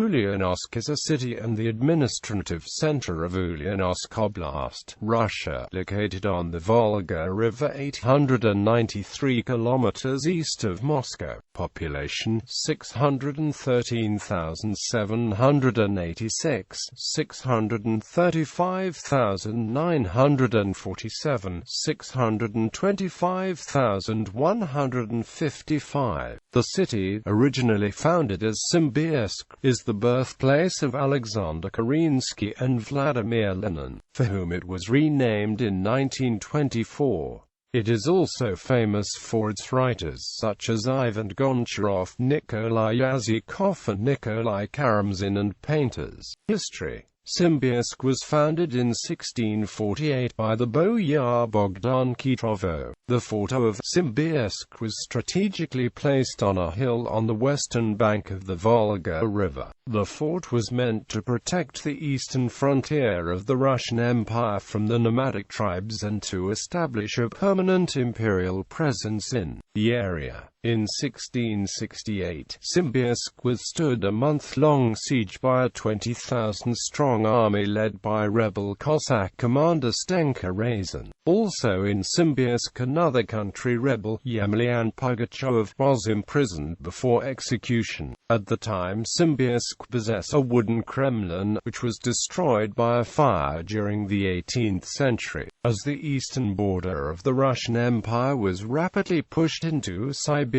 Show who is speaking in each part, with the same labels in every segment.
Speaker 1: Ulyanovsk is a city and the administrative center of Ulyanovsk Oblast, Russia, located on the Volga River 893 kilometers east of Moscow. Population 613,786, 635,947, 625,155. The city, originally founded as Simbirsk, is the birthplace of Alexander Kerensky and Vladimir Lenin, for whom it was renamed in 1924. It is also famous for its writers such as Ivan Goncharov, Nikolay Yazykov and Nikolay Karamzin, and painters. History. Simbirsk was founded in 1648 by the boyar Bogdan Khmyelov. The fort of Simbirsk was strategically placed on a hill on the western bank of the Volga River. The fort was meant to protect the eastern frontier of the Russian Empire from the nomadic tribes and to establish a permanent imperial presence in the area. In 1668, Simbirsk withstood a month-long siege by a 20,000-strong army led by rebel Cossack commander Stenka Razin. Also in Simbirsk, another country rebel, Ivan Goncharov, was imprisoned before execution. At the time, Simbirsk possessed a wooden Kremlin, which was destroyed by a fire during the 18th century. As the eastern border of the Russian Empire was rapidly pushed into Siberia,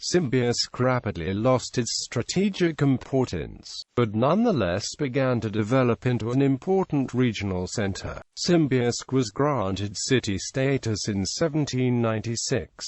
Speaker 1: Simbirsk rapidly lost its strategic importance, but nonetheless began to develop into an important regional center. Simbirsk was granted city status in 1796.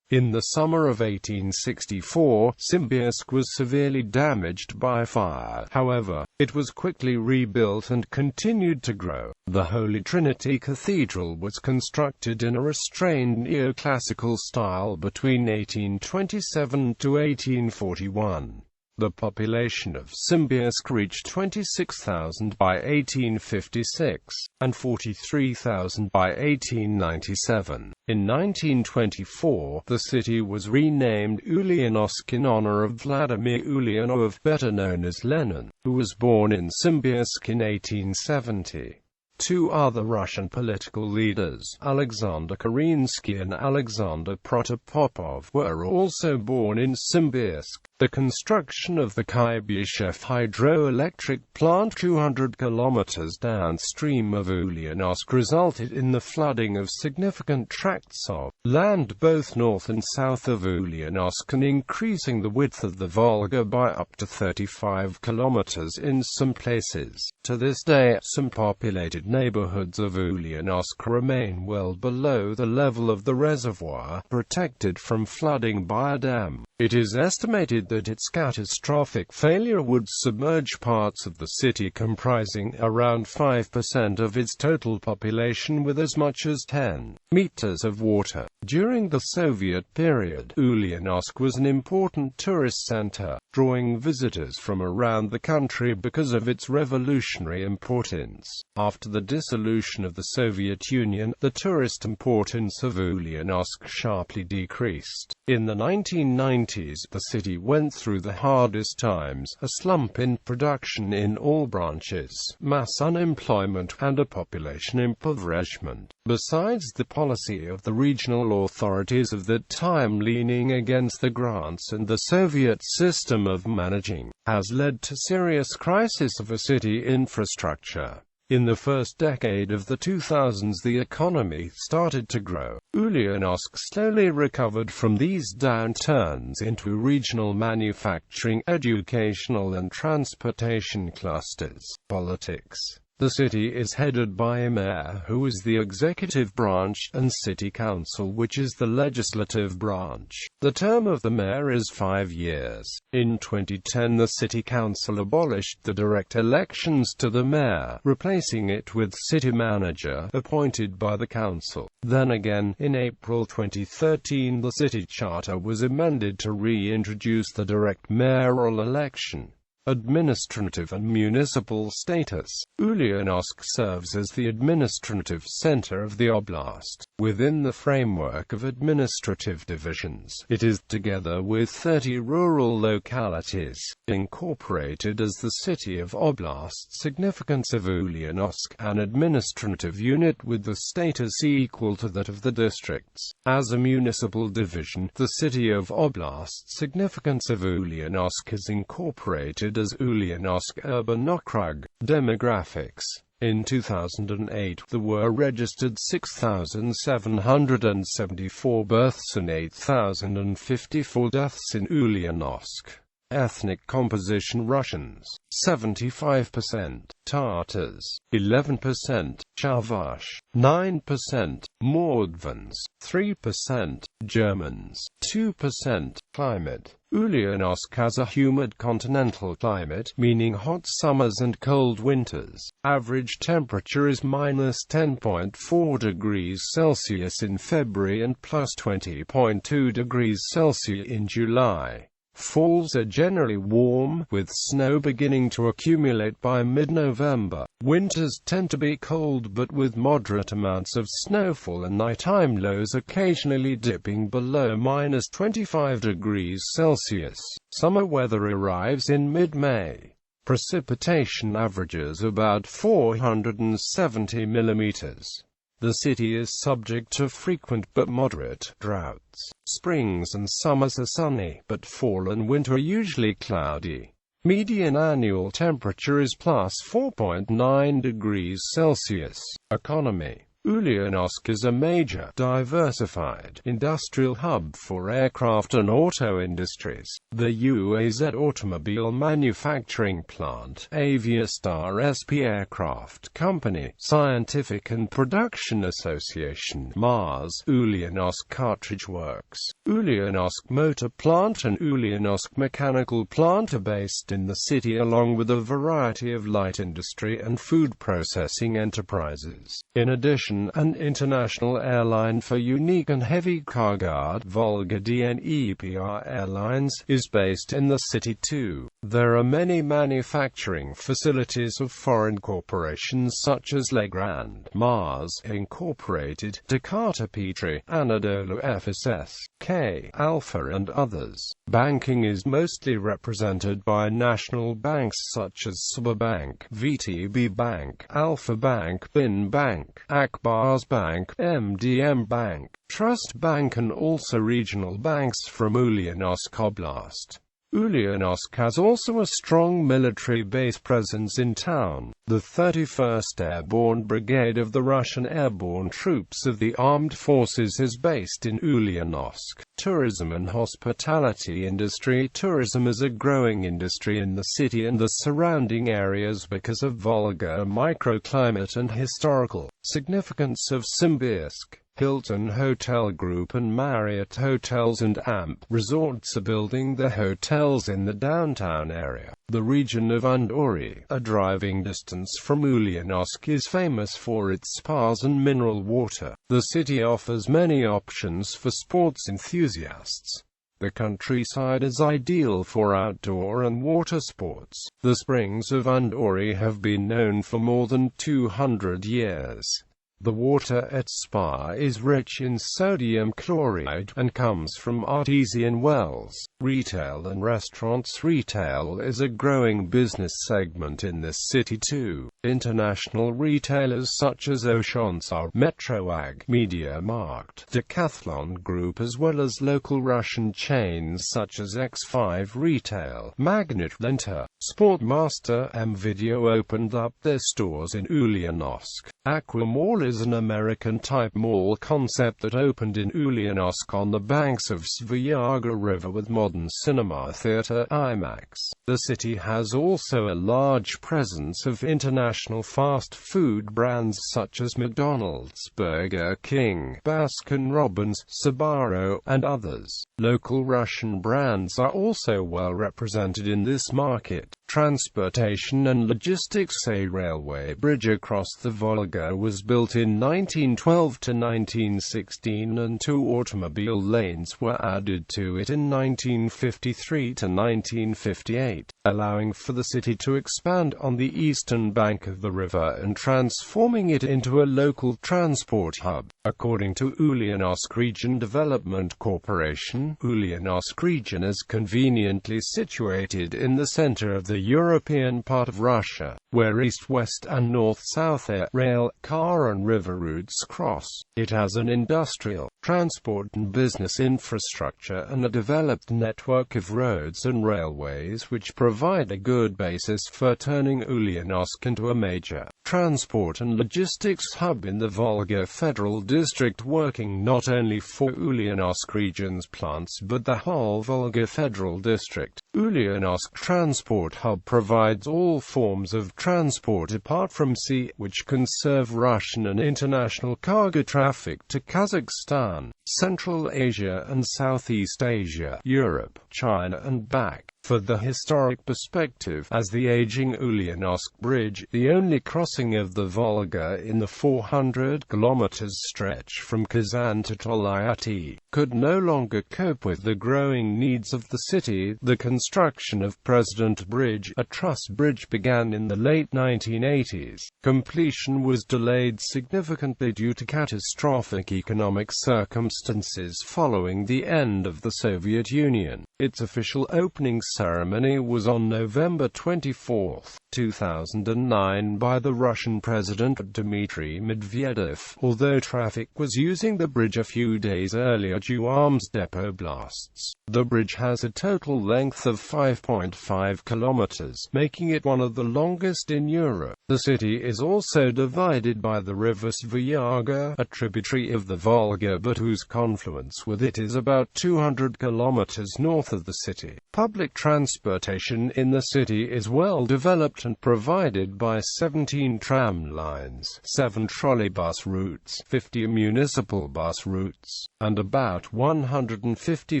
Speaker 1: In the summer of 1864, Simbirsk was severely damaged by fire. However, it was quickly rebuilt and continued to grow. The Holy Trinity Cathedral was constructed in a restrained neoclassical style between 1827 to 1841. The population of Simbirsk reached 26,000 by 1856, and 43,000 by 1897. In 1924, the city was renamed Ulyanovsk in honor of Vladimir Ulyanov, better known as Lenin, who was born in Simbirsk in 1870. Two other Russian political leaders, Alexander Kerensky and Alexander Protopopov, were also born in Simbirsk. The construction of the DieBuche hydroelectric plant 200 kilometers downstream of Ulyanovsk resulted in the flooding of significant tracts of land both north and south of Ulyanovsk and increasing the width of the Volga by up to 35 kilometers in some places. To this day, some populated neighborhoods of Ulyanovsk remain well below the level of the reservoir, protected from flooding by a dam. It is estimated that its catastrophic failure would submerge parts of the city comprising around 5% of its total population with as much as 10 meters of water. During the Soviet period, Ulyanovsk was an important tourist center, drawing visitors from around the country because of its revolutionary importance. After the dissolution of the Soviet Union, the tourist importance of Ulyanovsk sharply decreased. In the 1990s, the city went through the hardest times, a slump in production in all branches, mass unemployment, and a population impoverishment. Besides, the policy of the regional authorities of that time leaning against the grants and the Soviet system of managing has led to serious crisis of a city infrastructure. In the first decade of the 2000s, the economy started to grow. Ulyanovsk slowly recovered from these downturns into regional manufacturing, educational and transportation clusters. Politics. The city is headed by a mayor, who is the executive branch, and city council, which is the legislative branch. The term of the mayor is 5 years. In 2010, the city council abolished the direct elections to the mayor, replacing it with city manager, appointed by the council. Then again, in April 2013, the city charter was amended to reintroduce the direct mayoral election. Administrative and municipal status. Ulyanovsk serves as the administrative center of the oblast. Within the framework of administrative divisions, it is, together with 30 rural localities, incorporated as the city of Oblast. Significance of Ulyanovsk, an administrative unit with the status equal to that of the districts. As a municipal division, the city of Oblast. Significance of Ulyanovsk is incorporated as Ulyanovsk Urban Okrug. Demographics. In 2008, there were registered 6,774 births and 8,054 deaths in Ulyanovsk. Ethnic composition: Russians 75%, Tatars 11%, Chavash 9%, Mordvins 3%, Germans 2%. Climate: Ulyanovsk has a humid continental climate, meaning hot summers and cold winters. Average temperature is -10.4 degrees Celsius in February and +20.2 degrees Celsius in July. Falls are generally warm, with snow beginning to accumulate by mid-November. Winters tend to be cold but with moderate amounts of snowfall and nighttime lows occasionally dipping below -25 degrees Celsius. Summer weather arrives in mid-May. Precipitation averages about 470 millimeters. The city is subject to frequent but moderate droughts. Springs and summers are sunny, but fall and winter are usually cloudy. Median annual temperature is +4.9 degrees Celsius. Economy: Ulyanovsk is a major, diversified, industrial hub for aircraft and auto industries. The UAZ automobile manufacturing plant, Aviastar SP Aircraft Company, Scientific and Production Association, Mars, Ulyanovsk Cartridge Works, Ulyanovsk Motor Plant and Ulyanovsk Mechanical Plant are based in the city, along with a variety of light industry and food processing enterprises. In addition, an international airline for unique and heavy cargo, Volga Dnepr Airlines, is based in the city too. There are many manufacturing facilities of foreign corporations such as Legrand, Mars Incorporated, Takata Petri, Anadolu FSS, K Alpha and others. Banking is mostly represented by national banks such as Sberbank, VTB Bank, Alpha Bank, Bin Bank, Akbars Bank, MDM Bank, Trust Bank, and also regional banks from Ulyanovsk Oblast. Ulyanovsk has also a strong military base presence in town. The 31st Airborne Brigade of the Russian Airborne Troops of the Armed Forces is based in Ulyanovsk. Tourism and hospitality industry. Tourism is a growing industry in the city and the surrounding areas because of Volga microclimate and historical significance of Simbirsk. Hilton Hotel Group and Marriott Hotels and AMP Resorts are building their hotels in the downtown area. The region of Undori, a driving distance from Ulyanovsk, is famous for its spas and mineral water. The city offers many options for sports enthusiasts. The countryside is ideal for outdoor and water sports. The springs of Undori have been known for more than 200 years. The water at Spa is rich in sodium chloride and comes from artesian wells. Retail and restaurants. Retail is a growing business segment in this city too. International retailers such as Oshonsar, Metroag, MediaMarkt, Decathlon Group, as well as local Russian chains such as X5 Retail, Magnet Lenta, Sportmaster, M-Video opened up their stores in Ulyanovsk. Aqua Mall is an American-type mall concept that opened in Ulyanovsk on the banks of Volga River with modern cinema theater, IMAX. The city has also a large presence of international fast food brands such as McDonald's, Burger King, Baskin-Robbins, Sbarro, and others. Local Russian brands are also well represented in this market. Transportation and logistics. A railway bridge across the Volga was built in 1912 to 1916 and 2 automobile lanes were added to it in 1953 to 1958, allowing for the city to expand on the eastern bank of the river and transforming it into a local transport hub. According to Ulyanovsk Region Development Corporation, Ulyanovsk region is conveniently situated in the center of the European part of Russia, where east-west and north-south air, rail, car and river routes cross. It has an industrial, transport and business infrastructure and a developed network of roads and railways which provide a good basis for turning Ulyanovsk into a major transport and logistics hub in the Volga Federal District, working not only for Ulyanovsk region's plants but the whole Volga Federal District. Ulyanovsk Transport Hub provides all forms of transport apart from sea, which can serve Russian and international cargo traffic to Kazakhstan, Central Asia and Southeast Asia, Europe, China and back. For the historic perspective, as the aging Ulyanovsk Bridge, the only crossing of the Volga in the 400 km stretch from Kazan to Tolyatti, could no longer cope with the growing needs of the city. The construction of President Bridge, a truss bridge, began in the late 1980s. Completion was delayed significantly due to catastrophic economic circumstances following the end of the Soviet Union. Its official opening ceremony was on November 24, 2009 by the Russian President Dmitry Medvedev, although traffic was using the bridge a few days earlier due to arms depot blasts. The bridge has a total length of 5.5 kilometers, making it one of the longest in Europe. The city is also divided by the river Svayaga, a tributary of the Volga but whose confluence with it is about 200 kilometers north of the city. Public transportation in the city is well developed and provided by 17 tram lines, 7 trolleybus routes, 50 municipal bus routes, and about 150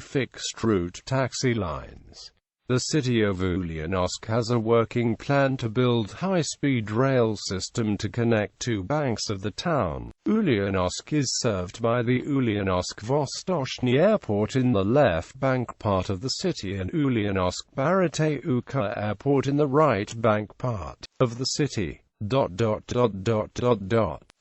Speaker 1: fixed-route taxi lines. The city of Ulyanovsk has a working plan to build high-speed rail system to connect 2 banks of the town. Ulyanovsk is served by the Ulyanovsk-Vostochny Airport in the left bank part of the city and Ulyanovsk-Baratayuka Airport in the right bank part of the city.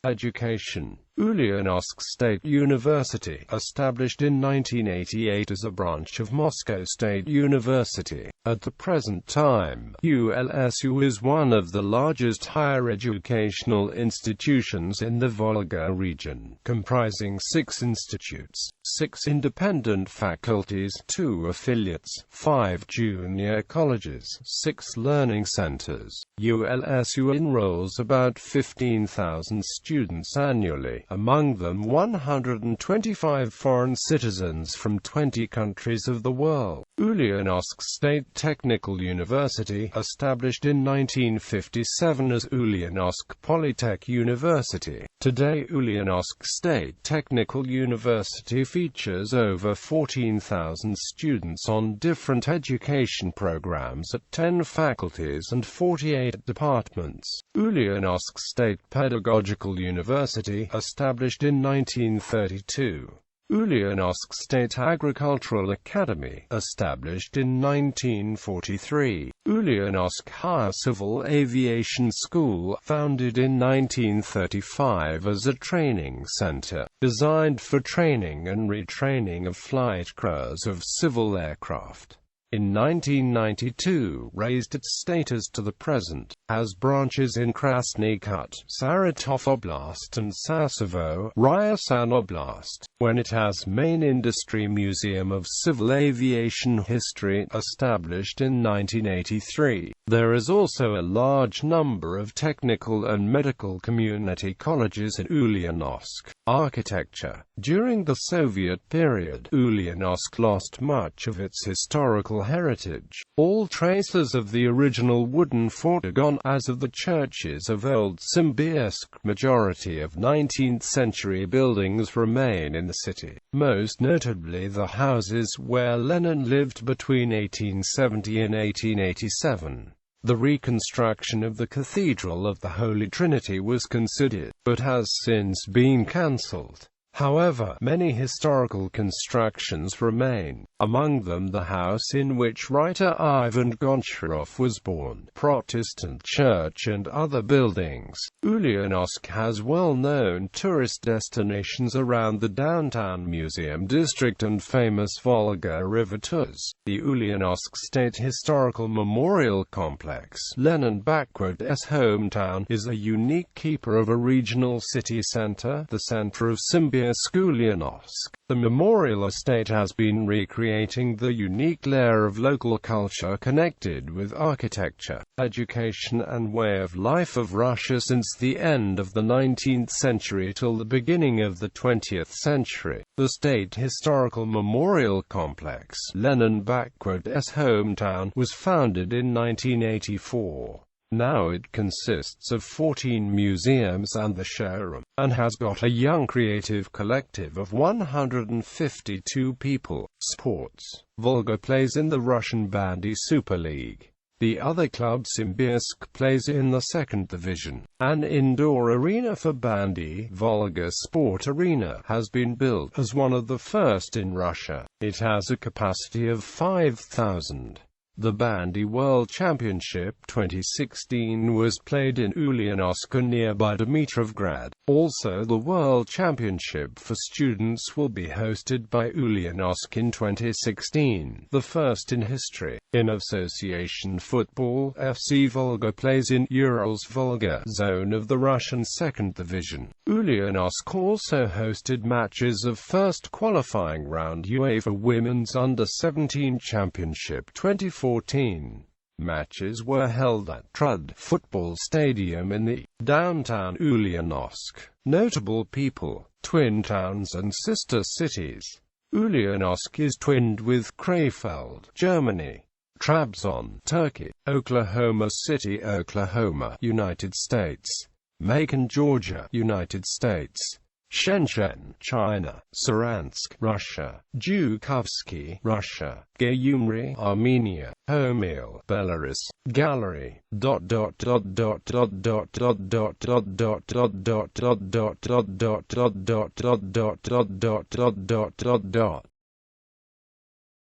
Speaker 1: Education. Ulyanovsk State University, established in 1988 as a branch of Moscow State University. At the present time, ULSU is one of the largest higher educational institutions in the Volga region, comprising 6 institutes, 6 independent faculties, 2 affiliates, 5 junior colleges, 6 learning centers. ULSU enrolls about 15,000 students annually, among them 125 foreign citizens from 20 countries of the world. Ulyanovsk State Technical University, established in 1957 as Ulyanovsk Polytech University. Today Ulyanovsk State Technical University features over 14,000 students on different education programs at 10 faculties and 48 departments. Ulyanovsk State Pedagogical University, established in 1932. Ulyanovsk State Agricultural Academy, established in 1943. Ulyanovsk Higher Civil Aviation School, founded in 1935 as a training center, designed for training and retraining of flight crews of civil aircraft. In 1992, raised its status to the present, has branches in Krasny Kut, Saratov Oblast and Sassovo, Ryazan Oblast. When it has main industry museum of civil aviation history, established in 1983. There is also a large number of technical and medical community colleges in Ulyanovsk. Architecture. During the Soviet period, Ulyanovsk lost much of its historical heritage. All traces of the original wooden fort are gone, as of the churches of Old Simbirsk. Majority of 19th-century buildings remain in the city, most notably the houses where Lenin lived between 1870 and 1887. The reconstruction of the Cathedral of the Holy Trinity was considered, but has since been cancelled. However, many historical constructions remain, among them the house in which writer Ivan Goncharov was born, Protestant church and other buildings. Ulyanovsk has well-known tourist destinations around the downtown museum district and famous Volga River tours. The Ulyanovsk State Historical Memorial Complex, Lenin***'s hometown, is a unique keeper of a regional city center, the center of Simbirsk, Ulyanovsk. The memorial estate has been recreating the unique layer of local culture connected with architecture, education and way of life of Russia since the end of the 19th century till the beginning of the 20th century. The State Historical Memorial Complex, Lenin***'s hometown, was founded in 1984. Now it consists of 14 museums and the showroom, and has got a young creative collective of 152 people. Sports. Volga plays in the Russian Bandy Super League. The other club, Simbirsk, plays in the second division. An indoor arena for bandy, Volga Sport Arena, has been built as one of the first in Russia. It has a capacity of 5,000. The Bandy World Championship 2016 was played in Ulyanovsk and nearby Dimitrovgrad. Also, the World Championship for students will be hosted by Ulyanovsk in 2016, the first in history. In association football, FC Volga plays in Urals Volga zone of the Russian second division. Ulyanovsk also hosted matches of first qualifying round UEFA Women's Under-17 Championship 2014. Matches were held at Trud Football Stadium in the downtown Ulyanovsk. Notable people, twin towns and sister cities. Ulyanovsk is twinned with Krefeld, Germany; Trabzon, Turkey; Oklahoma City, Oklahoma, United States; Macon, Georgia, United States; Shenzhen, China; Saransk, Russia; Zhukovsky, Russia; Gyumri, Armenia; Homel, Belarus; Gallery.